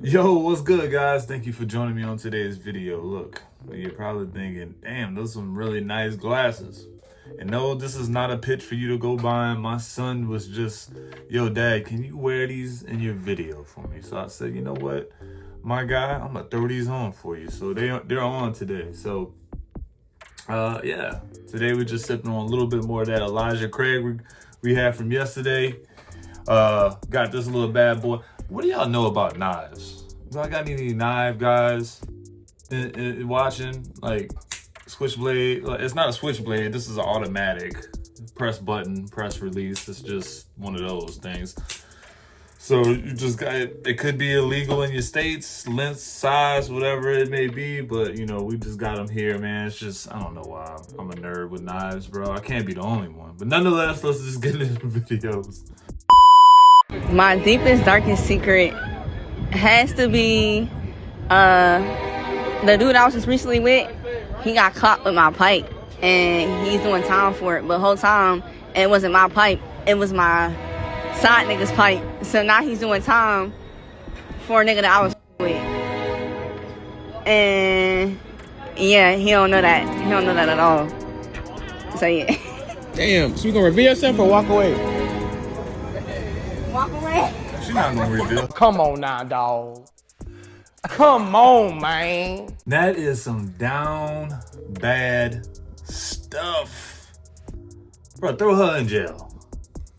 Yo, what's good, guys? Thank you for joining me on today's video. Look, you're probably thinking, damn, those are some really nice glasses. And no, this is not a pitch for you to go buy. My son was just, yo, dad, can you wear these in your video for me? So I said, you know what, my guy, I'm gonna throw these on for you. So they're on today. So yeah, today we're just sipping on a little bit more of that Elijah Craig we had from yesterday. Got this little bad boy. What do y'all know about knives? Do I got any knife guys watching? Like switchblade? Like, it's not a switchblade. This is an automatic press button, press release. It's just one of those things. So you just got it could be illegal in your states, length, size, whatever it may be, but you know, we just got them here, man. It's just, I don't know why I'm a nerd with knives, bro. I can't be the only one. But nonetheless, let's just get into the videos. My deepest, darkest secret has to be the dude I was just recently with. He got caught with my pipe and he's doing time for it, but the whole time it wasn't my pipe, it was my side nigga's pipe. So now he's doing time for a nigga that I was with. And yeah, he don't know that. He don't know that at all. So yeah. Damn, so you gonna reveal yourself or walk away? Walk away. She's not gonna reveal. Come on now, dog. Come on, man. That is some down bad stuff. Bro, throw her in jail.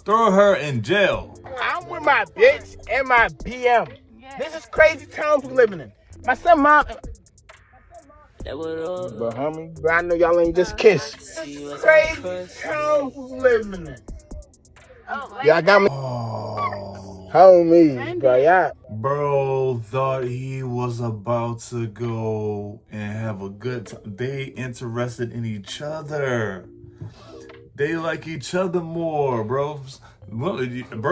Throw her in jail. I'm with my bitch and my BM. This is crazy times we living in. My son, mom. But homie, but I know y'all ain't just kissed. Crazy times we living in. Y'all got me. Homie, bro, y'all. Bro thought he was about to go and have a good time. They interested in each other. They like each other more, bro. Bro,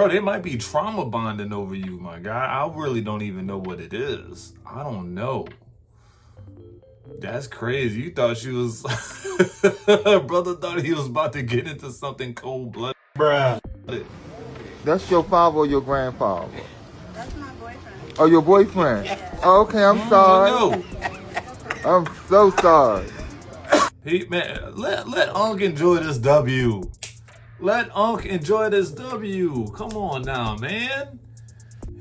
they might be trauma bonding over you, my guy. I really don't even know what it is. I don't know. That's crazy. You thought she was... Brother thought he was about to get into something cold-blooded. Bruh. That's your father or your grandfather? That's my boyfriend. Oh, your boyfriend? Yeah. Oh, okay, I'm sorry. No. I'm so sorry. Man, let Unc enjoy this W. Let Unc enjoy this W. Come on now, man.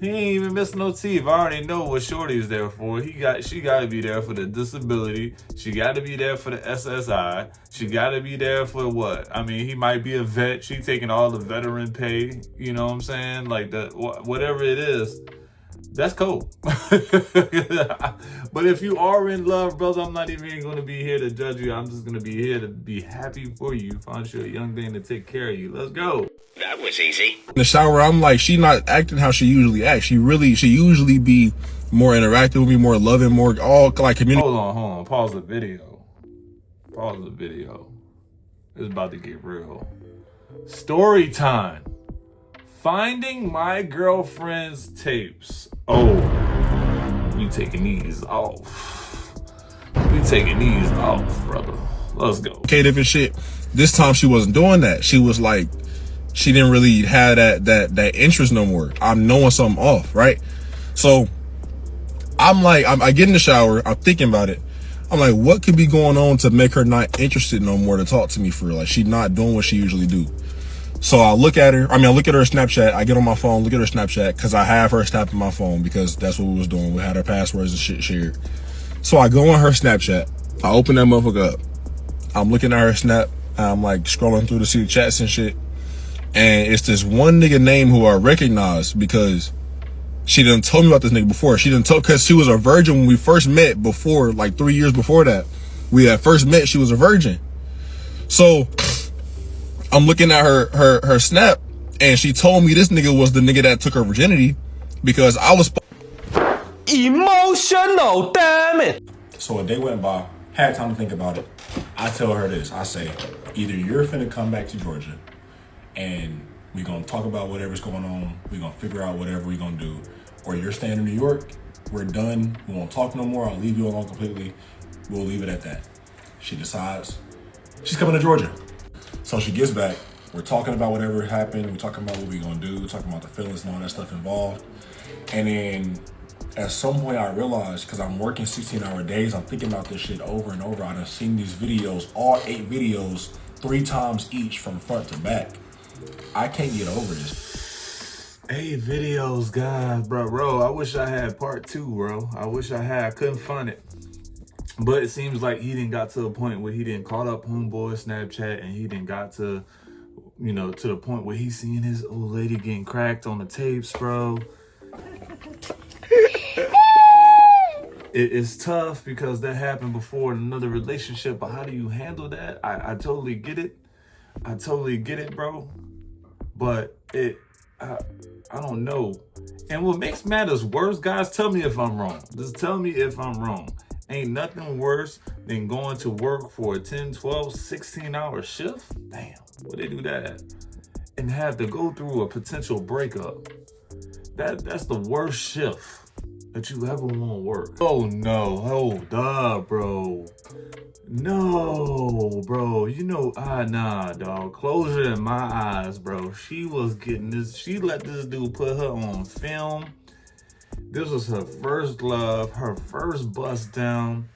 He ain't even missing no teeth. I already know what Shorty's there for. She gotta be there for the disability. She gotta be there for the SSI. She gotta be there for what? I mean, he might be a vet. She taking all the veteran pay. You know what I'm saying? Like whatever it is. That's cool. But if you are in love, brother, I'm not even going to be here to judge you. I'm just going to be here to be happy for you. Find you a young thing to take care of you. Let's go. That was easy. In the shower, I'm like, she not acting how she usually acts. She usually be more interactive with me, more loving, more all like community. Hold on. Pause the video. It's about to get real. Story time. Finding my girlfriend's tapes. Oh, we taking these off. Brother. Let's go. Okay, different shit. This time she wasn't doing that. She was like, she didn't really have that interest no more. I'm knowing something off, right? So I'm like, I get in the shower, I'm thinking about it. I'm like, what could be going on to make her not interested no more to talk to me for? Like, she not doing what she usually do. So I look at her, I look at her Snapchat, I get on my phone, look at her Snapchat, because I have her Snap in my phone, because that's what we was doing. We had her passwords and shit shared. So I go on her Snapchat, I open that motherfucker up. I'm looking at her Snap, I'm like scrolling through to see the chats and shit. And it's this one nigga name who I recognize because she done told me about this nigga before. She done told, because she was a virgin when we first met before, like 3 years before that. We had first met, she was a virgin. So I'm looking at her Snap, and she told me this nigga was the nigga that took her virginity because I was Emotional, damn it. So a day went by, had time to think about it. I tell her this, I say, either you're finna come back to Georgia and we're gonna talk about whatever's going on, we're gonna figure out whatever we're gonna do, or you're staying in New York, we're done, we won't talk no more, I'll leave you alone completely, we'll leave it at that. She decides she's coming to Georgia. So she gets back, we're talking about whatever happened, we're talking about what we're gonna do, talking about the feelings and all that stuff involved. And then At some point I realized, because I'm working 16-hour days, I'm thinking about this shit over and over. I've seen these videos, all 8 videos, 3 times each from front to back. I can't get over this. 8 videos, guys, bro. I wish I had part 2, bro. I couldn't find it. But it seems like he didn't got to a point where he didn't caught up homeboy Snapchat, and he didn't got to, you know, to the point where he's seeing his old lady getting cracked on the tapes, bro. It's tough because that happened before in another relationship, but how do you handle that? I totally get it. I totally get it, bro. But I don't know. And what makes matters worse, guys, tell me if I'm wrong. Just tell me if I'm wrong. Ain't nothing worse than going to work for a 10, 12, 16-hour shift. Damn, where they do that at? And have to go through a potential breakup. That's the worst shift that you ever want to work. Oh no, hold up, bro. No, bro. You know, nah, dog. Closure in my eyes, bro. She was getting this. She let this dude put her on film. This was her first love, her first bust down.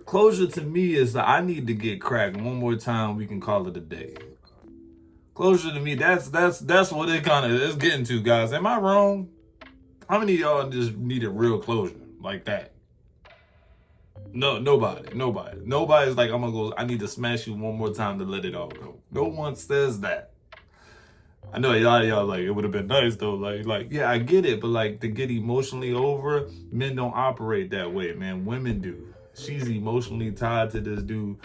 Closure to me is that I need to get cracked one more time. We can call it a day. Closure to me, that's what it kind of is getting to, guys. Am I wrong? How many of y'all just needed real closure like that? No, nobody. Nobody's like, I need to smash you one more time to let it all go. No one says that. I know y'all like, it would have been nice though. Like, yeah, I get it, but like to get emotionally over, men don't operate that way, man. Women do. She's emotionally tied to this dude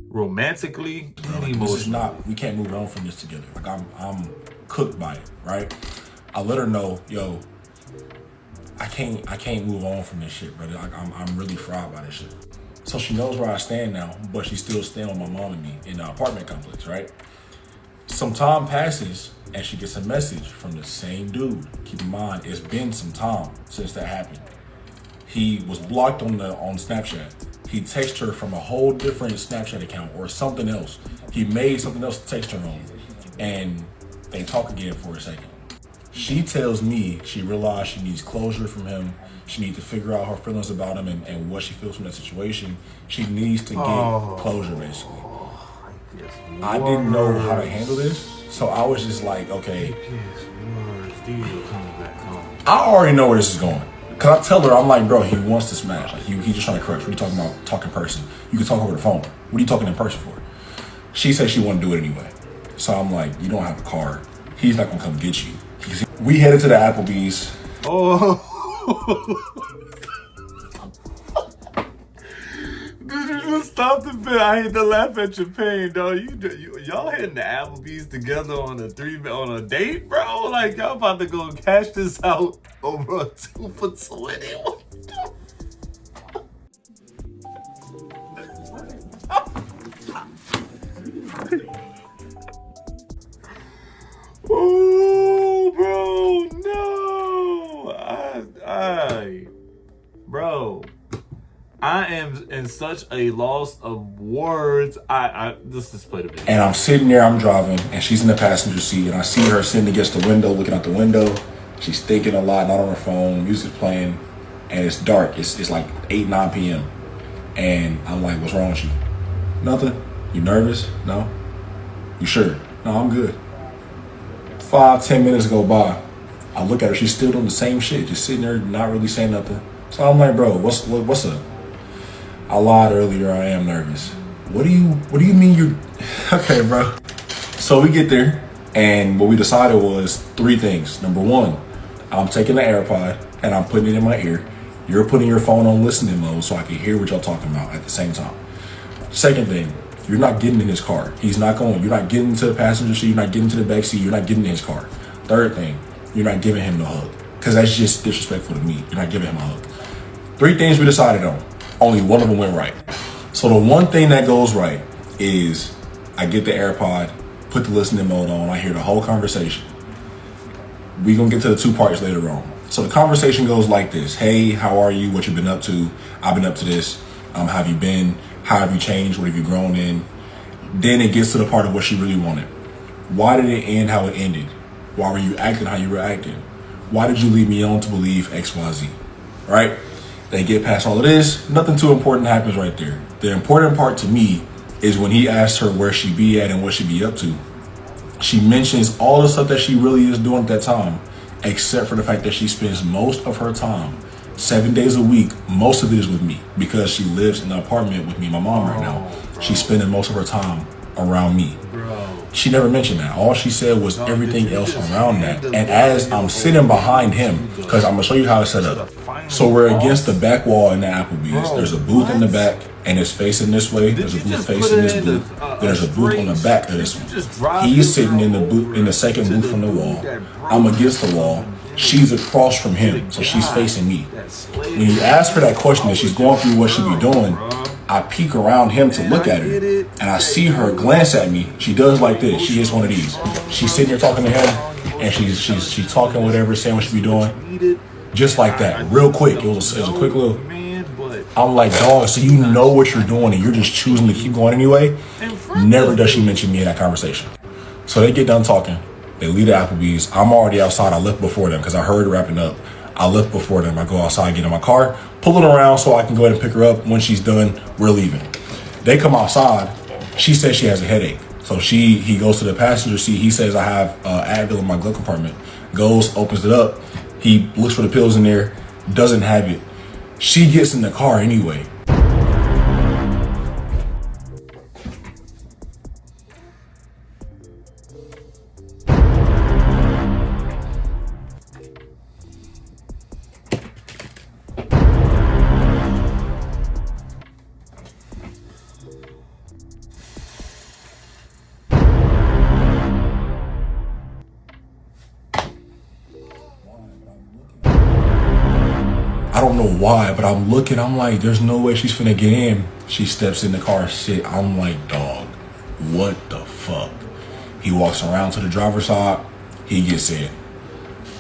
romantically and emotionally. We can't move on from this together. Like I'm cooked by it, right? I let her know, yo, I can't move on from this shit, brother. Like I'm really fried by this shit. So she knows where I stand now, but she's still staying with my mom and me in the apartment complex, right? Some time passes and she gets a message from the same dude. Keep in mind, it's been some time since that happened. He was blocked on Snapchat. He texted her from a whole different Snapchat account or something else. He made something else to text her on, and they talk again for a second. She tells me she realized she needs closure from him. She needs to figure out her feelings about him and what she feels from that situation. She needs to get closure, basically. I didn't know how to handle this, so I was just like, okay. I already know where this is going. Cause I tell her, I'm like, bro, he wants to smash. Like he just trying to crush. What are you talking about? Talk in person. You can talk over the phone. What are you talking in person for? She said she wanted to do it anyway. So I'm like, you don't have a car. He's not gonna come get you. We headed to the Applebee's. Oh. Did you just stop the bit? I hate to laugh at your pain, dog. Y'all heading to Applebee's together on a date, bro? Like y'all about to go cash this out over a 2 for $20. What the Oh, bro, no. Bro, I am in such a loss of words. Let's just play the video. And I'm sitting there, I'm driving, and she's in the passenger seat, and I see her sitting against the window, looking out the window. She's thinking a lot, not on her phone, music's playing, and it's dark. It's like 8, 9 p.m. And I'm like, what's wrong with you? Nothing. You nervous? No? You sure? No, I'm good. 5, 10 minutes go by. I look at her, she's still doing the same shit, just sitting there, not really saying nothing. So I'm like, bro, what's up? I lied earlier, I am nervous. What do you mean you're, okay, bro. So we get there, and what we decided was 3 things. Number 1, I'm taking the AirPod, and I'm putting it in my ear. You're putting your phone on listening mode so I can hear what y'all talking about at the same time. Second thing, you're not getting in his car. He's not going. You're not getting to the passenger seat. You're not getting to the back seat. You're not getting in his car. Third thing, you're not giving him the hug. Because that's just disrespectful to me. You're not giving him a hug. 3 things we decided on. Only one of them went right. So the one thing that goes right is I get the AirPod, put the listening mode on. I hear the whole conversation. We're going to get to the 2 parts later on. So the conversation goes like this. Hey, how are you? What you been up to? I've been up to this. How have you been? How have you changed? What have you grown in? Then it gets to the part of what she really wanted. Why did it end how it ended? Why were you acting how you were acting? Why did you lead me on to believe XYZ? right? They get past all of this, nothing too important happens right there. The important part to me is when he asks her where she be at and what she be up to. She mentions all the stuff that she really is doing at that time, except for the fact that she spends most of her time, 7 days a week, most of it is with me, because she lives in an apartment with me and my mom right now. She's spending most of her time around me. She never mentioned that. All she said was everything else around that. And as I'm sitting behind him, because I'm gonna show you how it's set up. So we're against the back wall in the Applebee's. There's a booth in the back and it's facing this way. There's a booth facing this booth. There's a booth on the back of this one. He's sitting in the booth, in the second booth from the wall. I'm against the wall. She's across from him, so she's facing me. When you ask her that question and she's going through what she be doing, I peek around him to look at her, and I see her glance at me. She does like this. She is one of these. She's sitting here talking to him, and she's talking whatever, saying what she be doing, just like that, real quick. It was a quick little. I'm like, dog. So you know what you're doing, and you're just choosing to keep going anyway. Never does she mention me in that conversation. So they get done talking. They leave the Applebee's. I'm already outside. I left before them because I heard it wrapping up. I left before them. I go outside, get in my car, pull it around so I can go ahead and pick her up. When she's done, we're leaving. They come outside. She says she has a headache. So he goes to the passenger seat. He says, I have Advil in my glove compartment. Goes, opens it up. He looks for the pills in there. Doesn't have it. She gets in the car anyway. I don't know why, but I'm looking, I'm like, there's no way she's finna get in. She steps in the car, shit. I'm like, dog, what the fuck? He walks around to the driver's side, he gets in.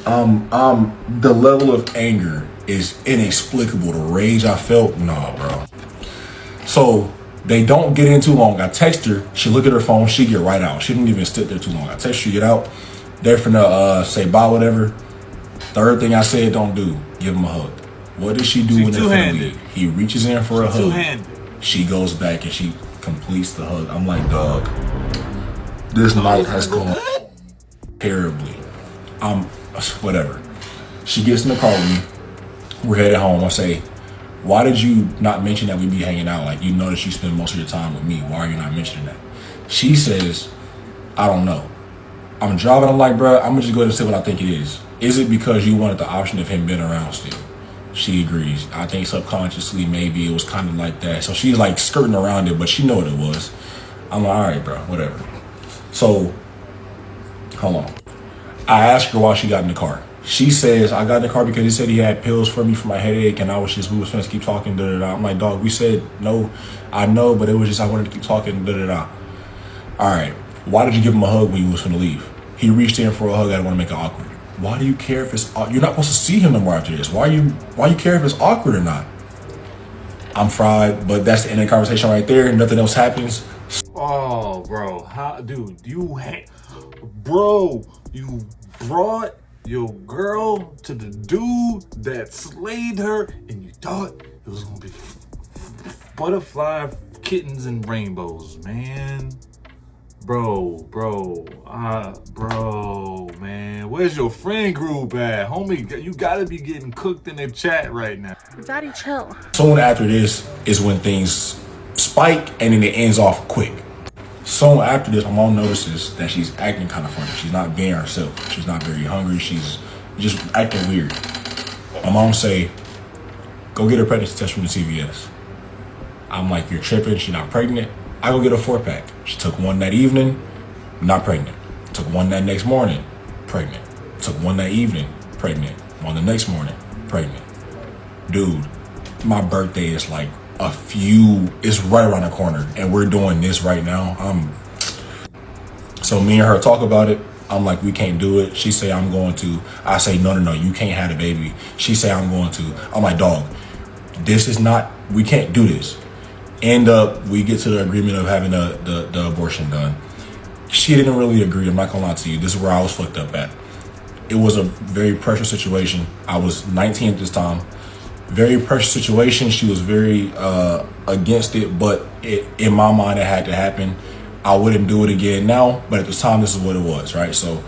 The level of anger is inexplicable. The rage I felt, nah, bro. So they don't get in too long. I text her, she look at her phone, she get right out. She didn't even sit there too long. I text her, get out. They're finna say bye, whatever. Third thing I said, don't do, give him a hug. What does she do when they're finna leave? He reaches in for a hug. She goes back and she completes the hug. I'm like, dog, this night has gone terribly. Whatever. She gets in the car with me. We're headed home. I say, why did you not mention that we be hanging out? Like, you know that you spend most of your time with me. Why are you not mentioning that? She says, I don't know. I'm driving. I'm like, bro, I'm gonna just go ahead and say what I think it is. Is it because you wanted the option of him being around still? She agrees. I think subconsciously maybe it was kind of like that. So she's like skirting around it, but she know what it was. I'm like, all right, bro, whatever. So, hold on. I asked her why she got in the car. She says, I got in the car because he said he had pills for me for my headache, and we was supposed to keep talking, da-da-da. I'm like, dog, we said no. I know, but it was just I wanted to keep talking, da-da-da. All right, why did you give him a hug when you was finna leave? He reached in for a hug. I didn't want to make it awkward. Why do you care if it's you're not supposed to see him no more after this? Why you care if it's awkward or not? I'm fried, but that's the end of the conversation right there. Nothing else happens. Oh, bro, how, dude, you brought your girl to the dude that slayed her, and you thought it was gonna be butterfly, kittens, and rainbows, man. Bro, man, where's your friend group at? Homie, you gotta be getting cooked in the chat right now. Daddy, chill. Soon after this is when things spike and then it ends off quick. Soon after this, my mom notices that she's acting kind of funny. She's not being herself. She's not very hungry. She's just acting weird. My mom say, go get her pregnancy test from the CVS. I'm like, you're tripping. She's not pregnant. I go get a 4-pack. She took one that evening, not pregnant. Took one that next morning, pregnant. Took one that evening, pregnant. One the next morning, pregnant. Dude, my birthday is like it's right around the corner, and we're doing this right now. So me and her talk about it. I'm like, we can't do it. She say, I'm going to. I say, no, you can't have the baby. She say, I'm going to. I'm like, dog, we can't do this. End up, we get to the agreement of having the abortion done. She didn't really agree. I'm not gonna lie to you. This is where I was fucked up at. It was a very pressure situation. I was 19 at this time. very precious situation. She was very against it, but in my mind, it had to happen. I wouldn't do it again now, but at the time, this is what it was, right? So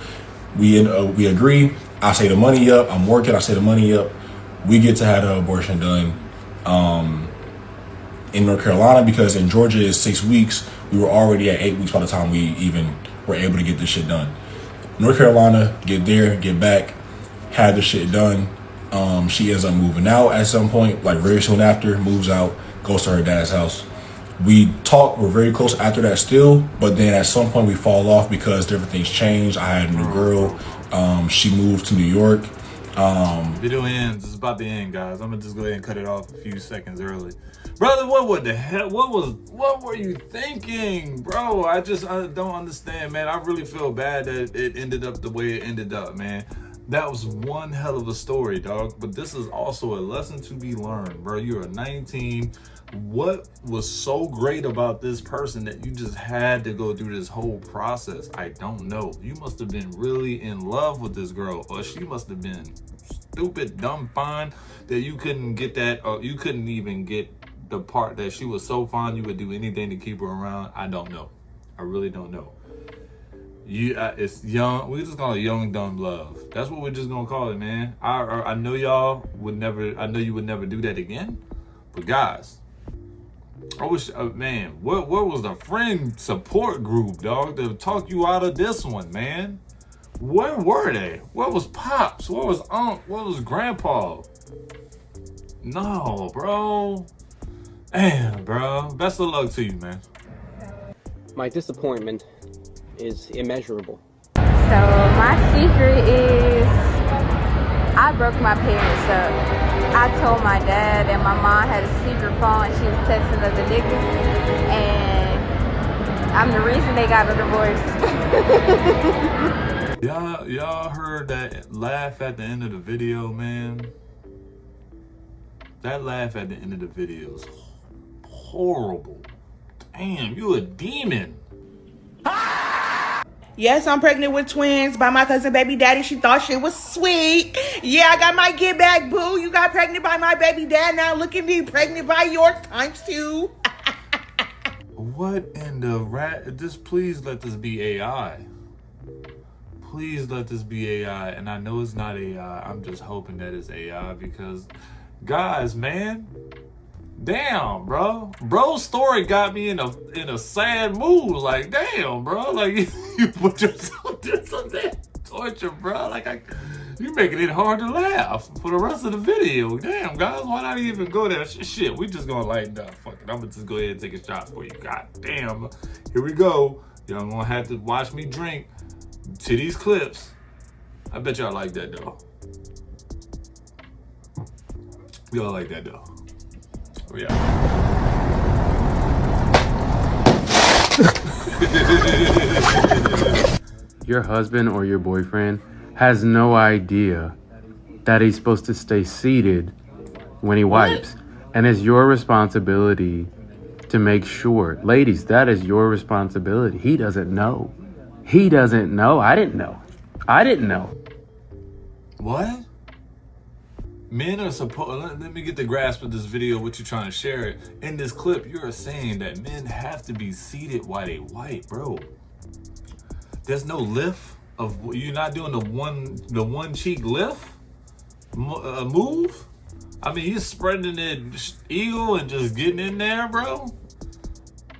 we agree. I say the money up. I'm working. I say the money up. We get to have the abortion done in North Carolina, because in Georgia is 6 weeks. We were already at 8 weeks by the time we even were able to get this shit done. North Carolina, get there, get back, had the shit done. She ends up moving out at some point, like very soon after, moves out, goes to her dad's house. We talk, we're very close after that still, but then at some point we fall off because different things change. I had a new girl. She moved to New York. Video ends. It's about to end, guys. I'm gonna just go ahead and cut it off a few seconds early. Brother, what the hell? What were you thinking, bro? I don't understand, man. I really feel bad that it ended up the way it ended up, man. That was one hell of a story, dog. But this is also a lesson to be learned, bro. You're 19. What was so great about this person that you just had to go through this whole process? I don't know. You must have been really in love with this girl, or she must have been stupid, dumb, fine that you couldn't get that, or you couldn't even get the part that she was so fine you would do anything to keep her around. I don't know. I really don't know. It's young. We're just gonna call it young, dumb love. That's what we're just gonna call it, man. I know y'all would never. I know you would never do that again. But guys, I wish, man. Where was the friend support group, dog, to talk you out of this one, man? Where were they? Where was Pops? Where was Unc? Where was Grandpa? No, bro. Damn, bro. Best of luck to you, man. My disappointment is immeasurable. So my secret is I broke my parents up. I told my dad that my mom had a secret phone and she was texting other niggas, and I'm the reason they got a divorce. Y'all heard that laugh at the end of the video, man? That laugh at the end of the video is horrible. Damn, you a demon. Yes, I'm pregnant with twins by my cousin baby daddy. She thought shit was sweet. Yeah, I got my get back, boo. You got pregnant by my baby dad. Now look at me, pregnant by yours ×2. What in the rat? Just please let this be AI. Please let this be AI. And I know it's not AI. I'm just hoping that it's AI because, guys, man, damn, bro. Bro's story got me in a sad mood. Like, damn, bro. Like, you put yourself through some torture, bro. Like, you making it hard to laugh for the rest of the video. Damn, guys, why not even go there? Shit, we just gonna lighten up. Fuck it, I'm gonna just go ahead and take a shot for you. God damn. Here we go. Y'all gonna have to watch me drink to these clips. I bet y'all like that, though. Y'all like that, though. Oh, yeah. Your husband or your boyfriend has no idea that he's supposed to stay seated when he wipes. And it's your responsibility to make sure. Ladies, that is your responsibility. He doesn't know. He doesn't know. I didn't know. I didn't know. What? Men are supposed, let me get the grasp of this video, what you're trying to share it. In this clip, you're saying that men have to be seated while they wipe, bro. There's no lift of, you're not doing the one cheek lift move? I mean, you're spreading it eagle and just getting in there, bro.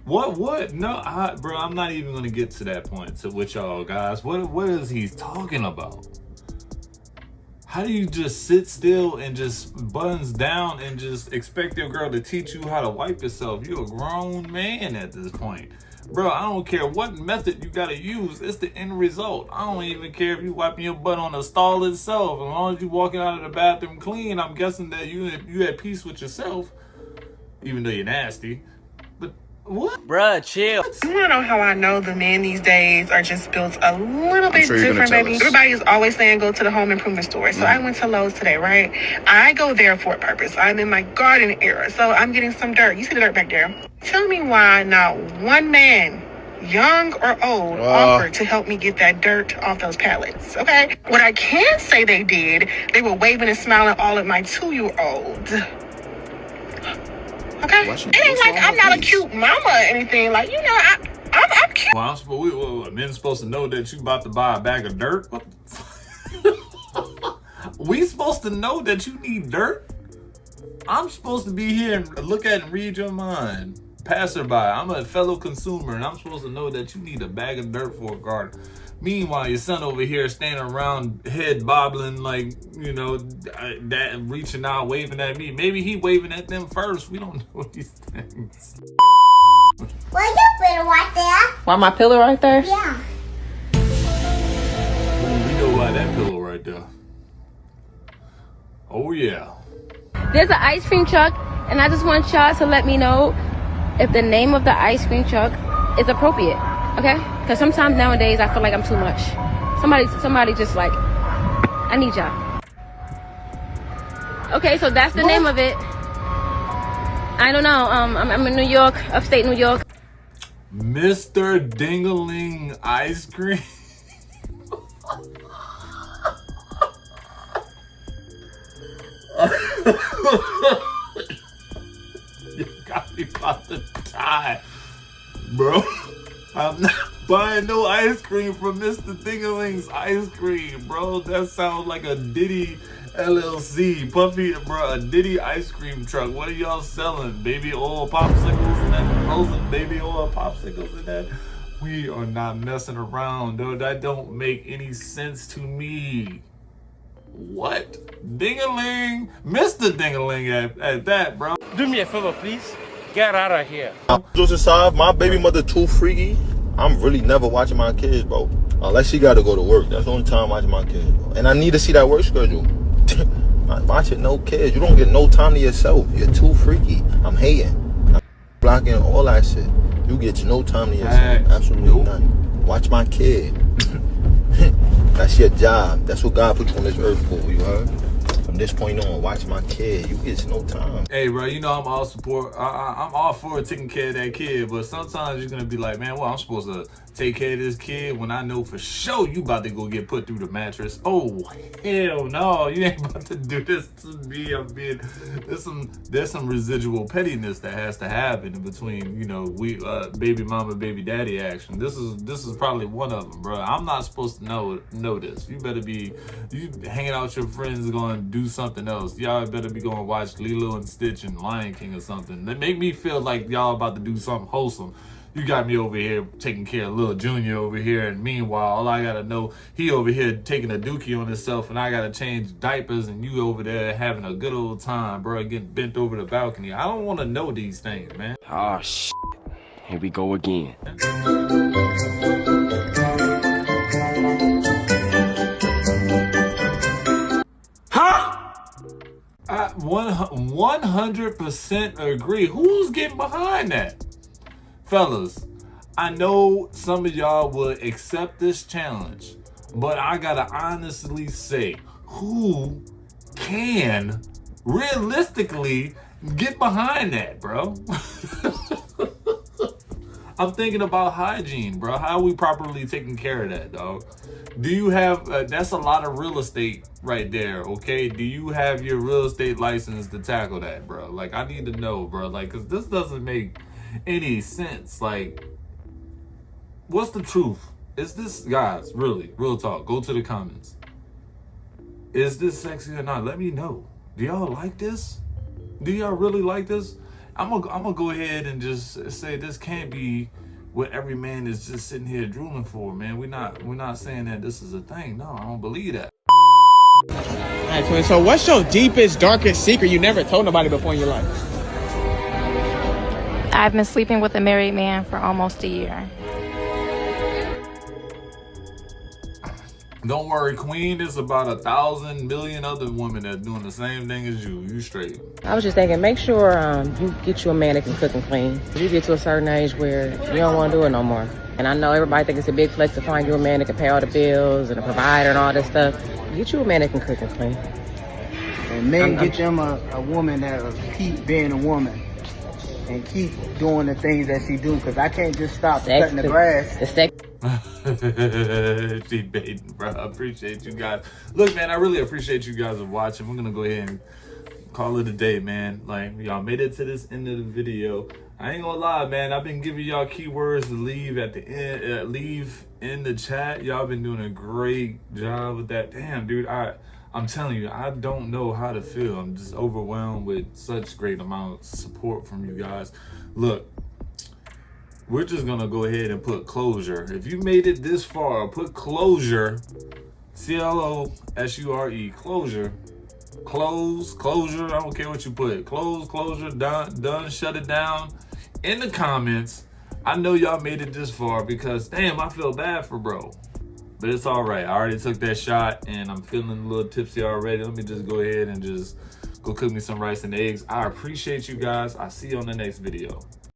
What? No, bro, I'm not even gonna get to that point with y'all guys. What is he talking about? How do you just sit still and just buttons down and just expect your girl to teach you how to wipe yourself? You're a grown man at this point. Bro, I don't care what method you gotta use. It's the end result. I don't even care if you wiping your butt on the stall itself. As long as you walking out of the bathroom clean, I'm guessing that you at peace with yourself. Even though you're nasty. But what? Bruh, chill. You wanna know how I know the men these days are just built a little bit different, baby? Everybody is always saying go to the home improvement store. So I went to Lowe's today, right? I go there for a purpose. I'm in my garden era, so I'm getting some dirt. You see the dirt back there? Tell me why not one man young or old, offered to help me get that dirt off those pallets, okay? What I can say they did, they were waving and smiling all at my 2-year-old. Okay? It ain't like I'm not a cute mama or anything. Like, you know, I'm cute. Well, men's supposed to know that you about to buy a bag of dirt? What the we supposed to know that you need dirt? I'm supposed to be here and look at and read your mind. Passerby, I'm a fellow consumer, and I'm supposed to know that you need a bag of dirt for a garden. Meanwhile, your son over here standing around, head bobbling, like, you know, that reaching out, waving at me. Maybe he waving at them first. We don't know these things. Why your pillow right there? Why my pillow right there? Yeah. We know why that pillow right there. Oh, yeah. There's an ice cream truck, and I just want y'all to let me know if the name of the ice cream truck is appropriate, okay? Because sometimes nowadays I feel like I'm too much. Somebody just like, I need y'all. Okay, so that's the name of it. I don't know. I'm in New York, upstate New York. Mr. Dingling ice cream. You got me about to die, bro. I'm not buying no ice cream from Mr. Dingling's ice cream, bro. That sounds like a Diddy LLC, Puffy, bro. A Diddy ice cream truck. What are y'all selling? Baby oil popsicles and that frozen baby oil popsicles and that? We are not messing around, though. That don't make any sense to me. What? Dingling? Mr. Dingling at that, bro. Do me a favor, please. Get out of here. Just aside, my baby mother too freaky. I'm really never watching my kids, bro. Unless she got to go to work. That's the only time I'm watching my kids, bro. And I need to see that work schedule. I'm watching no kids. You don't get no time to yourself. You're too freaky. I'm hating. I'm blocking all that shit. You get no time to yourself. Absolutely none. Watch my kid. That's your job. That's what God put you on this earth for, you heard? From this point on, watch my kid. You get no time. Hey, bro, you know I'm all support. I'm all for taking care of that kid, but sometimes you're gonna be like, man, well, I'm supposed to take care of this kid when I know for sure you about to go get put through the mattress. Oh, hell no, you ain't about to do this to me. There's some residual pettiness that has to happen in between, you know, baby mama, baby daddy action. This is probably one of them, bro. I'm not supposed to know this. You better be hanging out with your friends going to do something else. Y'all better be going to watch Lilo and Stitch and Lion King or something. That make me feel like y'all about to do something wholesome. You got me over here taking care of little Junior over here, and meanwhile, all I gotta know, he over here taking a dookie on himself, and I gotta change diapers, and you over there having a good old time, bro, getting bent over the balcony. I don't want to know these things, man. Oh, shit. Here we go again. Huh? I 100% agree. Who's getting behind that? Fellas, I know some of y'all will accept this challenge, but I gotta honestly say, who can realistically get behind that, bro? I'm thinking about hygiene, bro. How are we properly taking care of that, dog? Do you have, that's a lot of real estate right there, okay? Do you have your real estate license to tackle that, bro? Like, I need to know, bro. Like, because this doesn't make any sense. Like, what's the truth? Is this, guys, really, real talk, go to the comments. Is this sexy or not? Let me know. Do y'all like this? Do y'all really like this? I'm gonna go ahead and just say this can't be what every man is just sitting here drooling for, man. We're not saying that this is a thing. No, I don't believe that. All right, twin. So what's your deepest, darkest secret you never told nobody before in your life? I've been sleeping with a married man for almost a year. Don't worry, Queen. There's about 1,000 million other women that's doing the same thing as you. You straight. I was just thinking, make sure you get you a man that can cook and clean. You get to a certain age where you don't want to do it no more. And I know everybody thinks it's a big flex to find you a man that can pay all the bills and a provider and all this stuff. Get you a man that can cook and clean. And men get them a woman that'll keep being a woman. and keep doing the things that she do, because I can't just stop cutting the grass. She baiting, bro. I appreciate you guys. Look, man, I really appreciate you guys watching. We're gonna go ahead and call it a day, man. Like, y'all made it to this end of the video. I ain't gonna lie, man. I've been giving y'all keywords to leave at the end, leave in the chat. Y'all been doing a great job with that. Damn, dude, I'm telling you, I don't know how to feel. I'm just overwhelmed with such great amount of support from you guys. Look, we're just gonna go ahead and put closure. If you made it this far, put closure, CLOSURE, closure. Closure, I don't care what you put. Closure, done, shut it down. In the comments, I know y'all made it this far because, damn, I feel bad for bro. But it's all right. I already took that shot and I'm feeling a little tipsy already. Let me just go ahead and just go cook me some rice and eggs. I appreciate you guys. I'll see you on the next video.